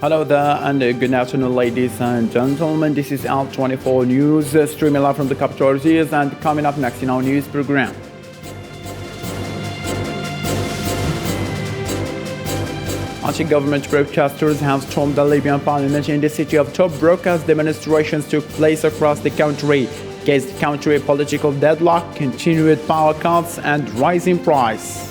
Hello there and good afternoon, ladies and gentlemen. This is Al24 News, streaming live from the capital cities, and coming up next in our news program. Anti-government protesters have stormed the Libyan parliament in the city of Tobruk as demonstrations took place across the country against the country political deadlock, continued power cuts, and rising price.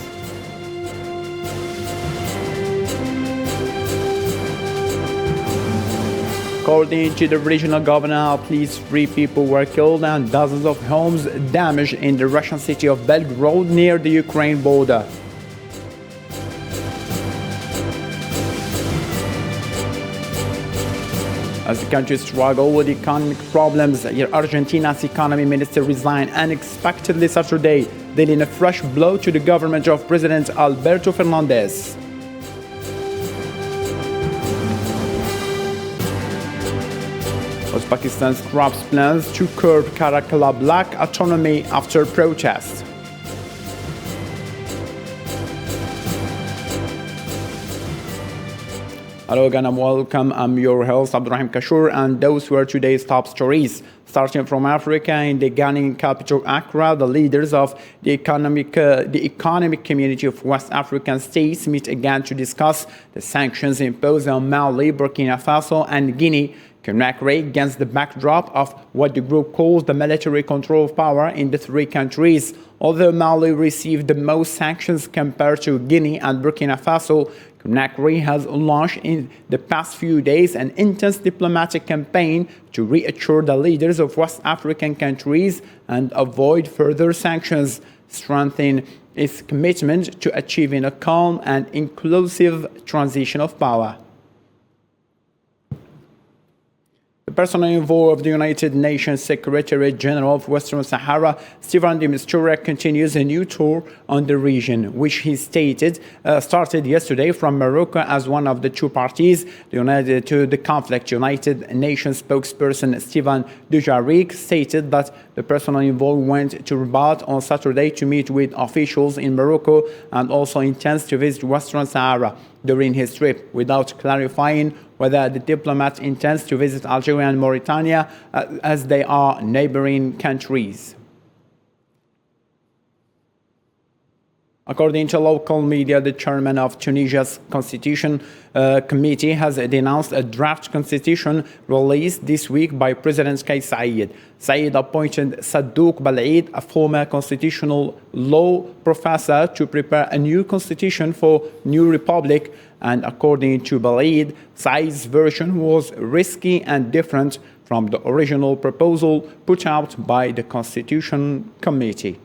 According to the regional governor, at least 3 people were killed and dozens of homes damaged in the Russian city of Belgorod near the Ukraine border. As the country struggles with economic problems, Argentina's economy minister resigned unexpectedly Saturday, dealing a fresh blow to the government of President Alberto Fernandez. Pakistan scraps plans to curb Karakala black autonomy after protests. Hello again and welcome. I'm your host Abdurrahim Kashur, and those were today's top stories. Starting from Africa, in the Ghanaian capital Accra, the leaders of the economic community of West African states meet again to discuss the sanctions imposed on Mali, Burkina Faso, and Guinea Conakry against the backdrop of what the group calls the military control of power in the 3 countries. Although Mali received the most sanctions compared to Guinea and Burkina Faso, Conakry has launched in the past few days an intense diplomatic campaign to reassure the leaders of West African countries and avoid further sanctions, strengthening its commitment to achieving a calm and inclusive transition of power. The personal envoy of the United Nations Secretary General of Western Sahara, Stephen de Mistura, continues a new tour on the region, which he stated started yesterday from Morocco as one of the 2 parties united to the conflict. United Nations spokesperson Stephen Dujarric stated that the personal envoy went to Rabat on Saturday to meet with officials in Morocco and also intends to visit Western Sahara during his trip, without clarifying whether the diplomat intends to visit Algeria and Mauritania as they are neighboring countries. According to local media, the chairman of Tunisia's Constitution Committee has denounced a draft constitution released this week by President Kais Saied. Saied appointed Sadouk Balaid, a former constitutional law professor, to prepare a new constitution for New Republic. And according to Balaid, Saied's version was risky and different from the original proposal put out by the Constitution Committee.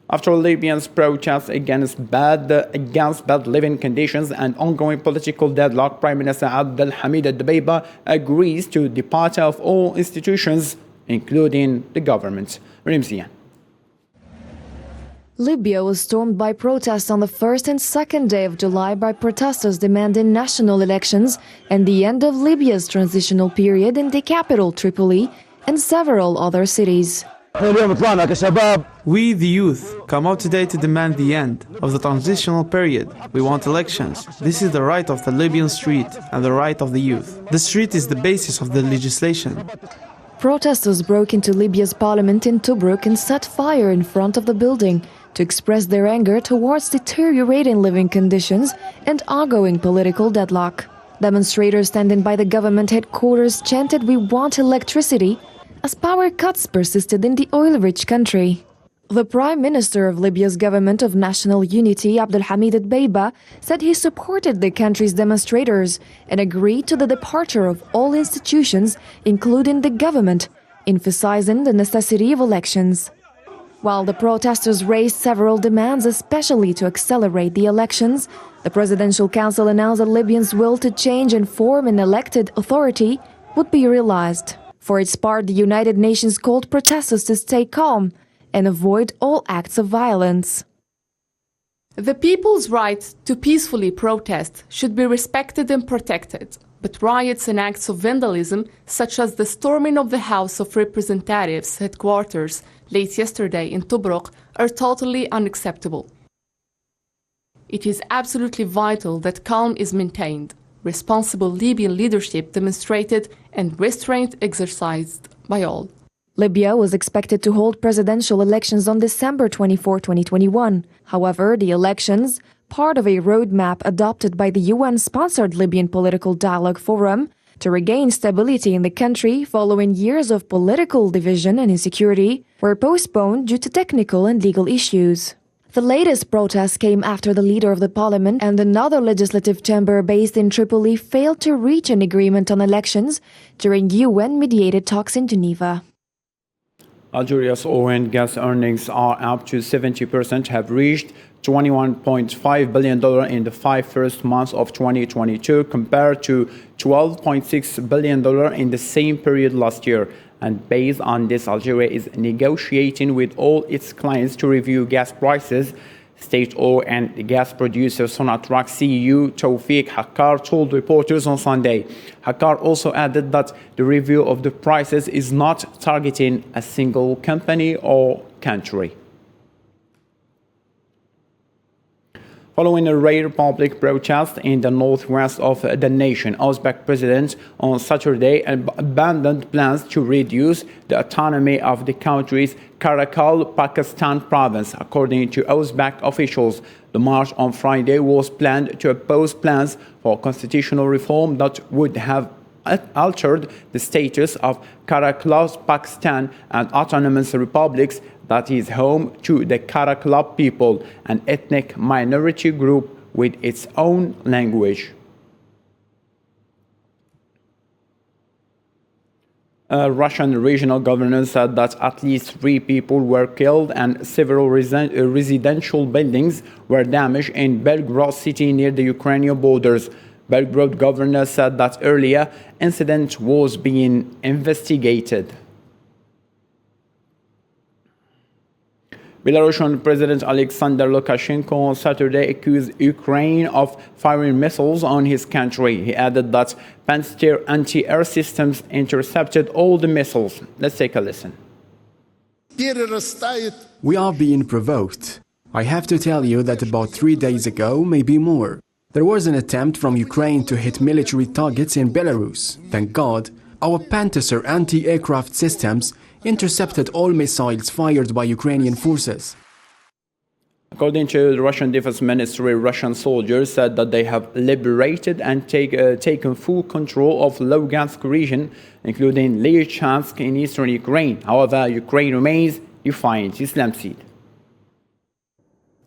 After Libyans' protests against bad living conditions and ongoing political deadlock, Prime Minister Abdelhamid Dbeiba agrees to departure of all institutions, including the government. Rimzian. Libya was stormed by protests on the 1st and 2nd day of July by protesters demanding national elections and the end of Libya's transitional period in the capital Tripoli and several other cities. We, the youth, come out today to demand the end of the transitional period. We want elections. This is the right of the Libyan street and the right of the youth. The street is the basis of the legislation. Protesters broke into Libya's parliament in Tobruk and set fire in front of the building to express their anger towards deteriorating living conditions and ongoing political deadlock. Demonstrators standing by the government headquarters chanted, "We want electricity," as power cuts persisted in the oil-rich country. The Prime Minister of Libya's government of national unity, Abdelhamid Dbeiba, said he supported the country's demonstrators and agreed to the departure of all institutions, including the government, emphasizing the necessity of elections. While the protesters raised several demands, especially to accelerate the elections, the Presidential Council announced that Libyans' will to change and form an elected authority would be realized. For its part, the United Nations called protesters to stay calm and avoid all acts of violence. The people's right to peacefully protest should be respected and protected, but riots and acts of vandalism, such as the storming of the House of Representatives headquarters late yesterday in Tobruk, are totally unacceptable. It is absolutely vital that calm is maintained, responsible Libyan leadership demonstrated, and restraint exercised by all. Libya was expected to hold presidential elections on December 24, 2021. However, the elections, part of a roadmap adopted by the UN-sponsored Libyan Political Dialogue Forum to regain stability in the country following years of political division and insecurity, were postponed due to technical and legal issues. The latest protest came after the leader of the parliament and another legislative chamber based in Tripoli failed to reach an agreement on elections during UN-mediated talks in Geneva. Algeria's oil and gas earnings are up to 70%, have reached $21.5 billion in the first 5 months of 2022 compared to $12.6 billion in the same period last year. And based on this, Algeria is negotiating with all its clients to review gas prices. State oil and gas producer Sonatrach CEO Tawfiq Hakkar told reporters on Sunday. Hakkar also added that the review of the prices is not targeting a single company or country. Following a rare public protest in the northwest of the nation, Uzbek president on Saturday abandoned plans to reduce the autonomy of the country's Karakol, Pakistan province. According to Uzbek officials, the march on Friday was planned to oppose plans for constitutional reform that would have altered the status of Karakol, Pakistan, and autonomous republics that is home to the Karakol people, an ethnic minority group with its own language. A Russian regional governor said that at least 3 people were killed and several residential buildings were damaged in Belgorod city near the Ukrainian borders. Belgorod governor said that earlier incident was being investigated. Belarusian President Alexander Lukashenko on Saturday accused Ukraine of firing missiles on his country. He added that Pantsir anti-air systems intercepted all the missiles. Let's take a listen. We are being provoked. I have to tell you that about 3 days ago, maybe more, there was an attempt from Ukraine to hit military targets in Belarus. Thank God, our Pantsir anti-aircraft systems intercepted all missiles fired by Ukrainian forces. According to the Russian Defense Ministry, Russian soldiers said that they have liberated and taken full control of Lugansk region, including Lysychansk in eastern Ukraine. However, Ukraine remains defiant, Islam said.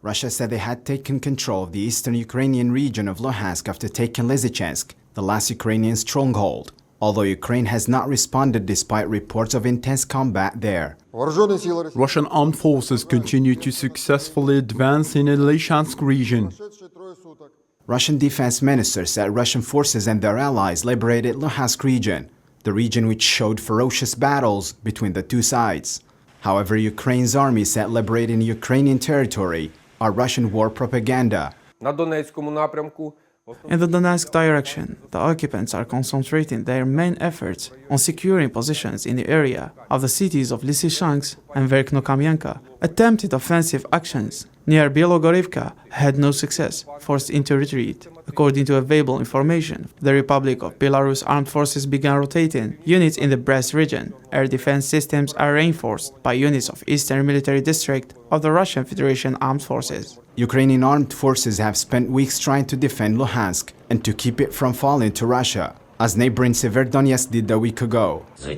Russia said they had taken control of the eastern Ukrainian region of Luhansk after taking Lysychansk, the last Ukrainian stronghold, although Ukraine has not responded despite reports of intense combat there. Russian armed forces continue to successfully advance in the Lysychansk region. Russian defense minister said Russian forces and their allies liberated Luhansk region, the region which showed ferocious battles between the two sides. However, Ukraine's army said liberating Ukrainian territory are Russian war propaganda. In the Donetsk direction, the occupants are concentrating their main efforts on securing positions in the area of the cities of Lysychansk and Verkhnokamianka. Attempted offensive actions near Bielogorivka had no success, forced into retreat. According to available information, the Republic of Belarus armed forces began rotating units in the Brest region. Air defense systems are reinforced by units of Eastern Military District of the Russian Federation Armed Forces. Ukrainian armed forces have spent weeks trying to defend Luhansk and to keep it from falling to Russia, as neighboring Severodonetsk did a week ago. The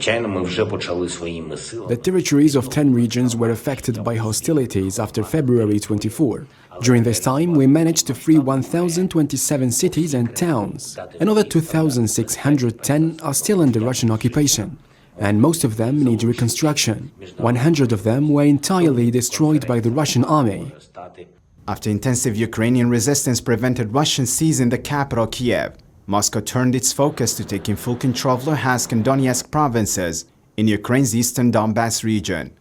territories of 10 regions were affected by hostilities after February 24. During this time, we managed to free 1,027 cities and towns. Another 2,610 are still under Russian occupation, and most of them need reconstruction. 100 of them were entirely destroyed by the Russian army. After intensive Ukrainian resistance prevented Russian seizing the capital, Kiev, Moscow turned its focus to taking full control of Luhansk and Donetsk provinces in Ukraine's eastern Donbass region.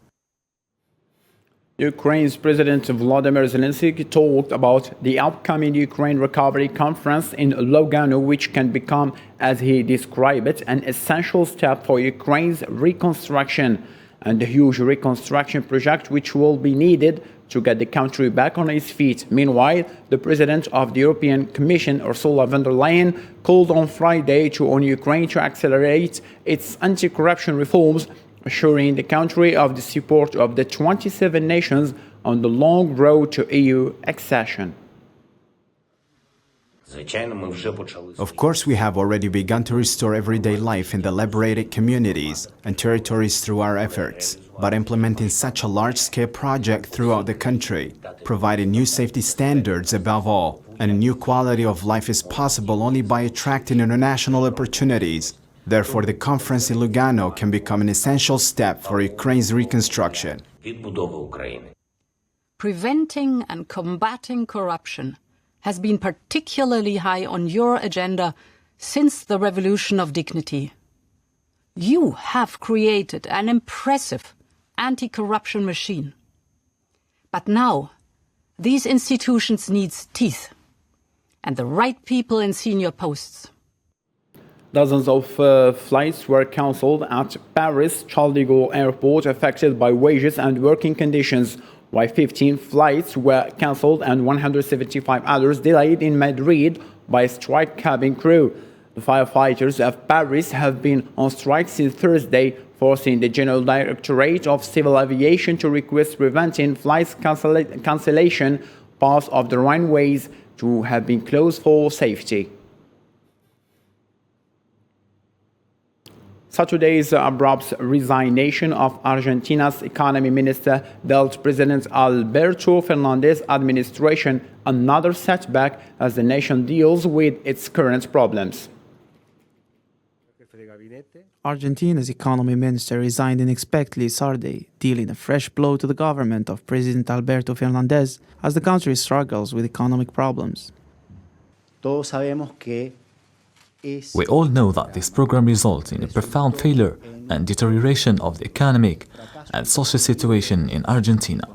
Ukraine's President Volodymyr Zelensky talked about the upcoming Ukraine Recovery Conference in Lugano, which can become, as he described it, an essential step for Ukraine's reconstruction and the huge reconstruction project which will be needed to get the country back on its feet. Meanwhile, the President of the European Commission, Ursula von der Leyen, called on Friday on Ukraine to accelerate its anti-corruption reforms, assuring the country of the support of the 27 nations on the long road to EU accession. Of course, we have already begun to restore everyday life in the liberated communities and territories through our efforts. But implementing such a large-scale project throughout the country, providing new safety standards above all, and a new quality of life is possible only by attracting international opportunities. Therefore, the conference in Lugano can become an essential step for Ukraine's reconstruction. Preventing and combating corruption has been particularly high on your agenda since the Revolution of Dignity. You have created an impressive anti-corruption machine. But now, these institutions need teeth and the right people in senior posts. Dozens of flights were cancelled at Paris Charles de Gaulle Airport affected by wages and working conditions, while 15 flights were cancelled and 175 others delayed in Madrid by strike cabin crew. The firefighters of Paris have been on strike since Thursday, forcing the General Directorate of Civil Aviation to request preventing flights cancellation. Parts of the runways to have been closed for safety. Saturday's abrupt resignation of Argentina's economy minister dealt President Alberto Fernandez's administration another setback as the nation deals with its current problems. Argentina's economy minister resigned unexpectedly Saturday, dealing a fresh blow to the government of President Alberto Fernandez as the country struggles with economic problems. We all know that this program results in a profound failure and deterioration of the economic and social situation in Argentina.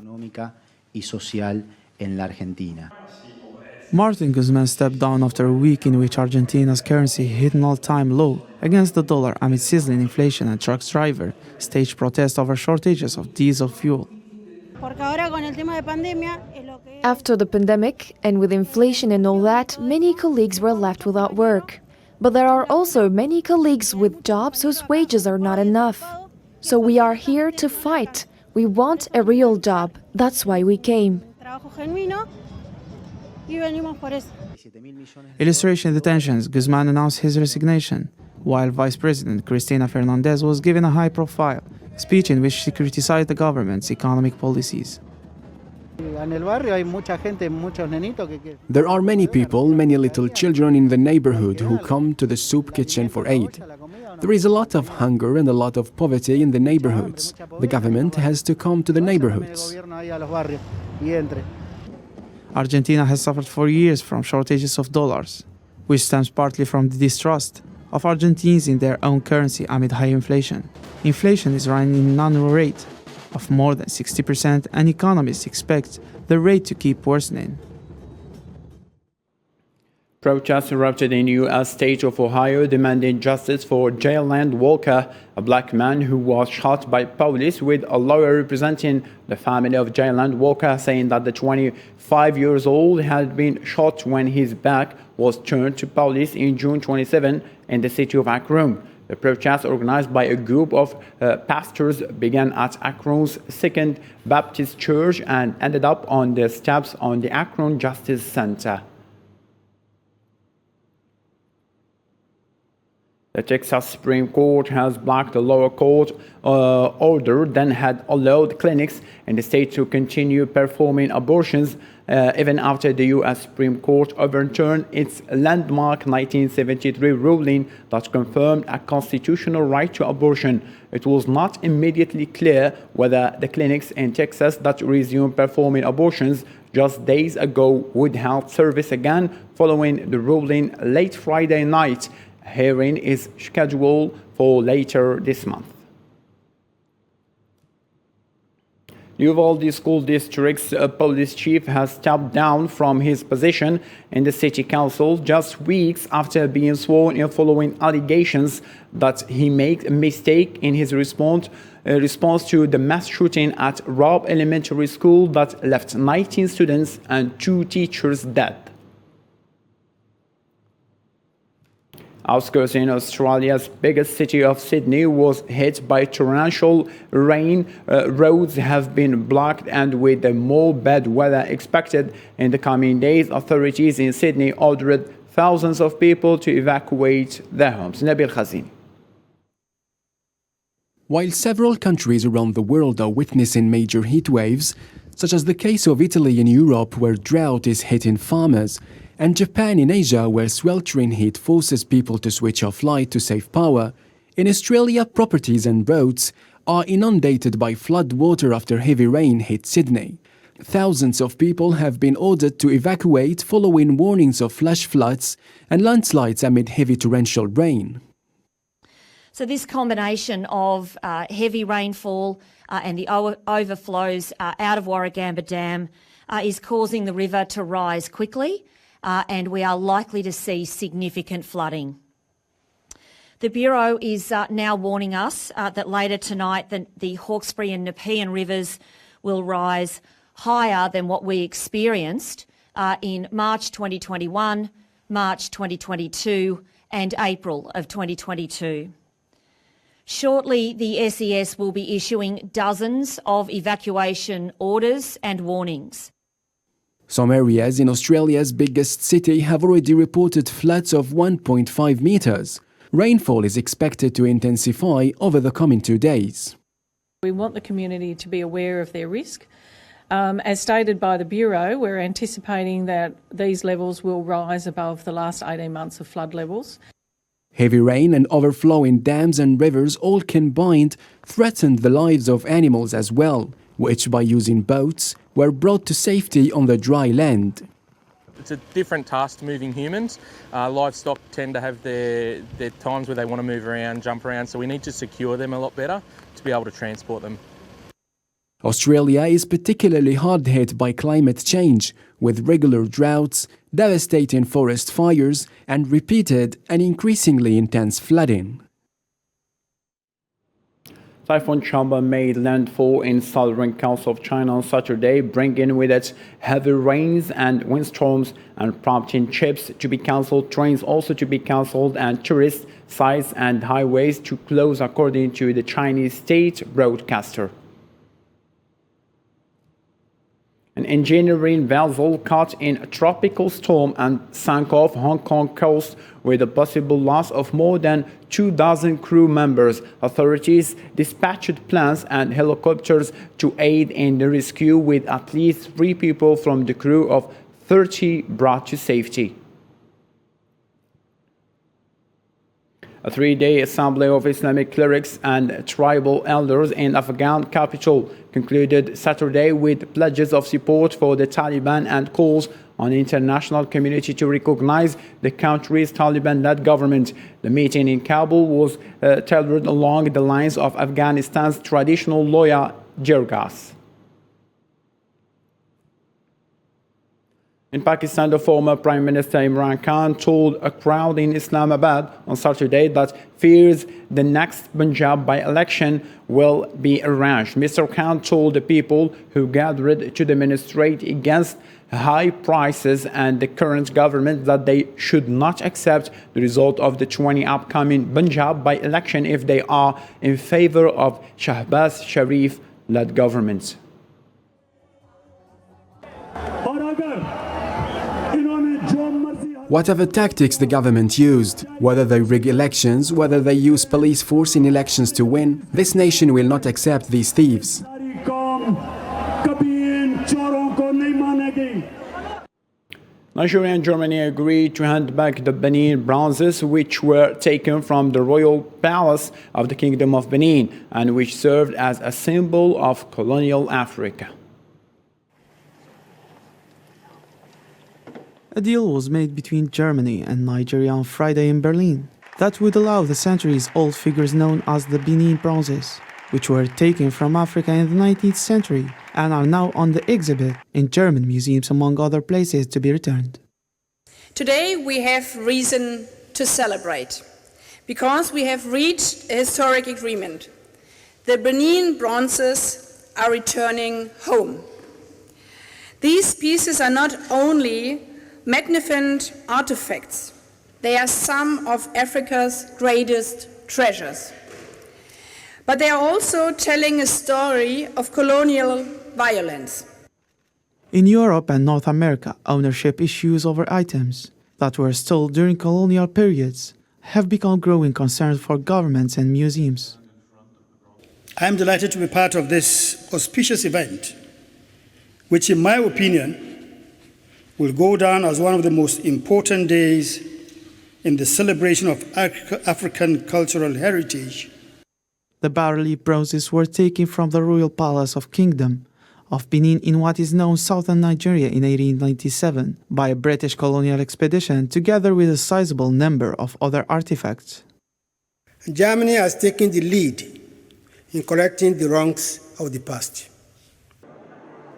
Martin Guzman stepped down after a week in which Argentina's currency hit an all-time low against the dollar amid sizzling inflation and truck drivers staged protests over shortages of diesel fuel. After the pandemic, and with inflation and all that, many colleagues were left without work. But there are also many colleagues with jobs whose wages are not enough. So we are here to fight. We want a real job. That's why we came. Illustration the tensions, Guzman announced his resignation, while Vice President Cristina Fernandez was given a high-profile speech in which she criticized the government's economic policies. There are many people, many little children in the neighborhood who come to the soup kitchen for aid. There is a lot of hunger and a lot of poverty in the neighborhoods. The government has to come to the neighborhoods. Argentina has suffered for years from shortages of dollars, which stems partly from the distrust of Argentines in their own currency amid high inflation. Inflation is running at an annual rate of more than 60%, and economists expect the rate to keep worsening. Protests erupted in the U.S. state of Ohio demanding justice for Jayland Walker, a black man who was shot by police, with a lawyer representing the family of Jayland Walker saying that the 25-year-old had been shot when his back was turned to police in June 27 in the city of Akron. The protest, organized by a group of pastors, began at Akron's Second Baptist Church and ended up on the steps on the Akron Justice Center. The Texas Supreme Court has blocked the lower court order that had allowed clinics in the state to continue performing abortions even after the U.S. Supreme Court overturned its landmark 1973 ruling that confirmed a constitutional right to abortion. It was not immediately clear whether the clinics in Texas that resumed performing abortions just days ago would have service again following the ruling late Friday night. A hearing is scheduled for later this month. Uvalde School District's police chief has stepped down from his position in the city council just weeks after being sworn in following allegations that he made a mistake in his response response to the mass shooting at Robb Elementary School that left 19 students and 2 teachers dead. Outskirts in Australia's biggest city of Sydney was hit by torrential rain. Roads have been blocked, and with more bad weather expected in the coming days, authorities in Sydney ordered thousands of people to evacuate their homes. Nabil Khazini. While several countries around the world are witnessing major heat waves, such as the case of Italy in Europe where drought is hitting farmers, and Japan in Asia where sweltering heat forces people to switch off light to save power, in Australia properties and roads are inundated by flood water after heavy rain hit Sydney. Thousands of people have been ordered to evacuate following warnings of flash floods and landslides amid heavy torrential rain. So this combination of heavy rainfall and the overflows out of Warragamba Dam is causing the river to rise quickly, and we are likely to see significant flooding. The Bureau is now warning us that later tonight the Hawkesbury and Nepean rivers will rise higher than what we experienced in March 2021, March 2022 and April of 2022. Shortly, the SES will be issuing dozens of evacuation orders and warnings. Some areas in Australia's biggest city have already reported floods of 1.5 metres. Rainfall is expected to intensify over the coming 2 days. We want the community to be aware of their risk. As stated by the Bureau, we're anticipating that these levels will rise above the last 18 months of flood levels. Heavy rain and overflowing dams and rivers all combined threatened the lives of animals as well, which by using boats were brought to safety on the dry land. It's a different task to moving humans. Livestock tend to have their times where they want to move around, jump around, so we need to secure them a lot better to be able to transport them. Australia is particularly hard hit by climate change, with regular droughts, devastating forest fires, and repeated and increasingly intense flooding. Typhoon Chamba made landfall in southern coast of China on Saturday, bringing with it heavy rains and windstorms and prompting trips to be cancelled, trains also to be cancelled, and tourist sites and highways to close, according to the Chinese state broadcaster. An engineering vessel caught in a tropical storm and sank off Hong Kong coast with a possible loss of more than 2,000 crew members. Authorities dispatched planes and helicopters to aid in the rescue, with at least 3 people from the crew of 30 brought to safety. A 3-day assembly of Islamic clerics and tribal elders in Afghan capital concluded Saturday with pledges of support for the Taliban and calls on the international community to recognize the country's Taliban-led government. The meeting in Kabul was tailored along the lines of Afghanistan's traditional loya jirgas. In Pakistan, the former Prime Minister Imran Khan told a crowd in Islamabad on Saturday that fears the next Punjab by-election will be arranged. Mr. Khan told the people who gathered to demonstrate against high prices and the current government that they should not accept the result of the 20 upcoming Punjab by-election if they are in favor of Shahbaz Sharif-led government. Whatever tactics the government used, whether they rig elections, whether they use police force in elections to win, this nation will not accept these thieves. Nigeria and Germany agreed to hand back the Benin bronzes, which were taken from the royal palace of the Kingdom of Benin and which served as a symbol of colonial Africa. A deal was made between Germany and Nigeria on Friday in Berlin that would allow the centuries-old figures known as the Benin bronzes, which were taken from Africa in the 19th century and are now on the exhibit in German museums among other places, to be returned. Today we have reason to celebrate because we have reached a historic agreement. the Benin bronzes are returning home. These pieces are not only magnificent artifacts, they are some of Africa's greatest treasures. But they are also telling a story of colonial violence. In Europe and North America, ownership issues over items that were stolen during colonial periods have become growing concerns for governments and museums. I am delighted to be part of this auspicious event, which in my opinion will go down as one of the most important days in the celebration of African cultural heritage. The bas-relief bronzes were taken from the royal palace of Kingdom of Benin in what is now southern Nigeria in 1897 by a British colonial expedition, together with a sizable number of other artifacts. Germany has taken the lead in correcting the wrongs of the past.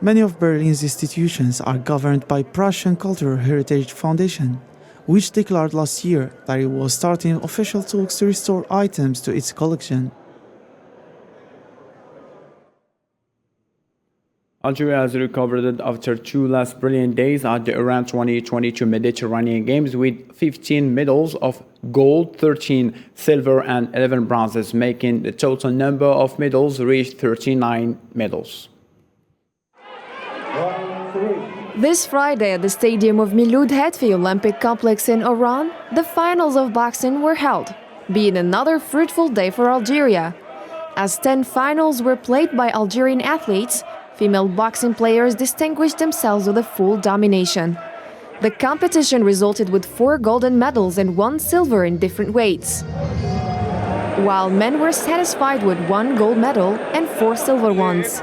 Many of Berlin's institutions are governed by Prussian Cultural Heritage Foundation, which declared last year that it was starting official talks to restore items to its collection. Algeria has recovered it after two last brilliant days at the Iran 2022 Mediterranean Games with 15 medals of gold, 13 silver and 11 bronzes, making the total number of medals reach 39 medals. This Friday at the stadium of Miloud Hetfi Olympic Complex in Oran, the finals of boxing were held, being another fruitful day for Algeria. As 10 finals were played by Algerian athletes, female boxing players distinguished themselves with a full domination. The competition resulted with 4 golden medals and 1 silver in different weights, while men were satisfied with 1 gold medal and 4 silver ones.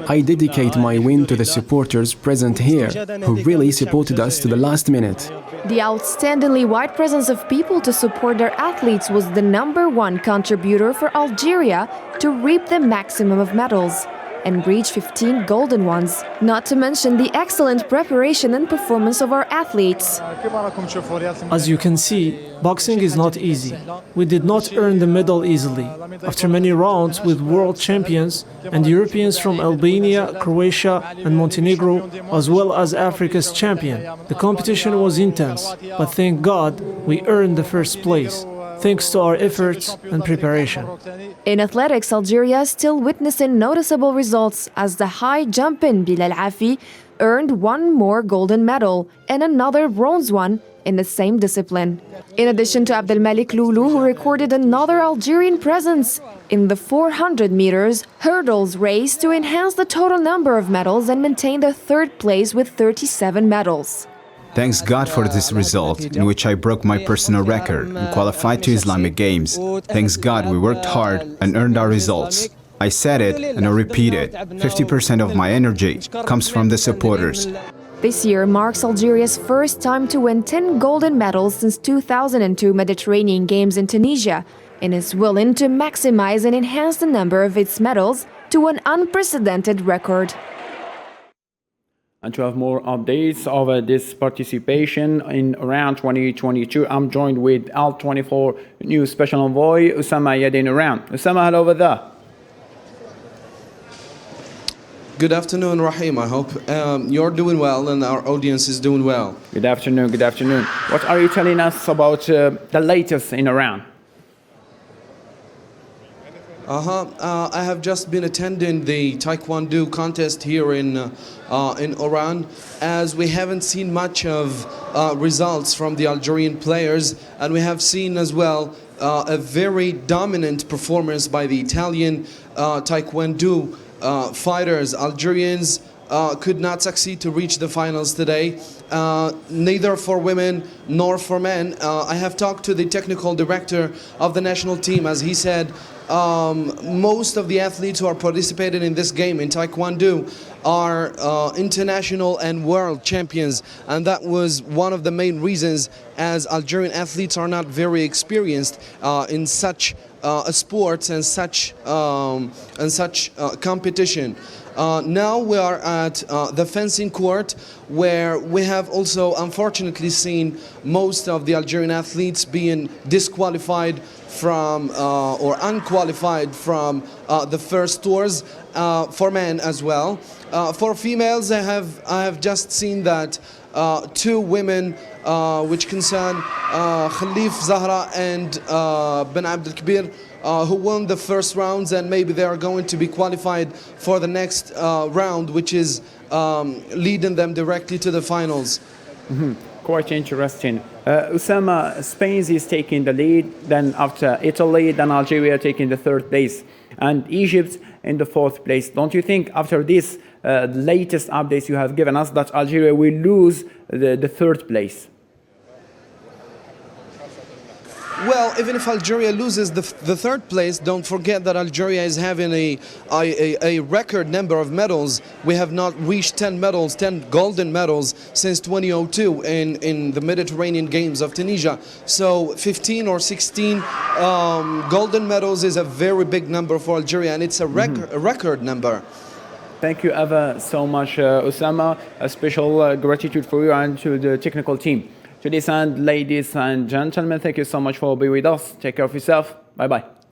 I dedicate my win to the supporters present here, who really supported us to the last minute. The outstandingly wide presence of people to support their athletes was the #1 contributor for Algeria to reap the maximum of medals and reach 15 golden ones, not to mention the excellent preparation and performance of our athletes. As you can see, boxing is not easy. We did not earn the medal easily. After many rounds with world champions and Europeans from Albania, Croatia and Montenegro, as well as Africa's champion, the competition was intense, but thank God we earned the first place, thanks to our efforts and preparation. In athletics, Algeria is still witnessing noticeable results as the high jumping Bilal Afi earned 1 more golden medal and another bronze one in the same discipline. In addition to Abdelmalik Loulou, who recorded another Algerian presence in the 400 meters hurdles race to enhance the total number of medals and maintain the 3rd place with 37 medals. Thanks God for this result, in which I broke my personal record and qualified to Islamic Games. Thanks God we worked hard and earned our results. I said it and I repeat it, 50% of my energy comes from the supporters. This year marks Algeria's first time to win 10 golden medals since 2002 Mediterranean Games in Tunisia, and is willing to maximize and enhance the number of its medals to an unprecedented record. And to have more updates of this participation in Iran 2022, I'm joined with Al24 News Special Envoy Usama Yad in Iran. Usama, hello over there. Good afternoon, Rahim. I hope you're doing well and our audience is doing well. Good afternoon, good afternoon. What are you telling us about the latest in Iran? I have just been attending the Taekwondo contest here in Iran, as we haven't seen much of results from the Algerian players, and we have seen as well a very dominant performance by the Italian Taekwondo fighters. Algerians could not succeed to reach the finals today, neither for women nor for men. I have talked to the technical director of the national team, as he said most of the athletes who are participating in this game in Taekwondo are international and world champions, and that was one of the main reasons, as Algerian athletes are not very experienced in such sports and such competition. Now we are at the fencing court, where we have also unfortunately seen most of the Algerian athletes being disqualified from or unqualified from the first tours, for men as well. For females, I have just seen that two women which concern Khalif Zahra and Ben Abdel Kabir, who won the first rounds, and maybe they are going to be qualified for the next round, which is leading them directly to the finals. Quite interesting. Usama, Spain is taking the lead, then after Italy, then Algeria taking the third place, and Egypt in the fourth place. Don't you think after this latest updates you have given us that Algeria will lose the third place? Well, even if Algeria loses the third place, don't forget that Algeria is having a record number of medals. We have not reached 10 medals, 10 golden medals since 2002 in the Mediterranean Games of Tunisia. So 15 or 16 golden medals is a very big number for Algeria, and it's a record number. Thank you ever so much, Osama. A special gratitude for you and to the technical team. To this end, ladies and gentlemen, thank you so much for being with us. Take care of yourself. Bye-bye.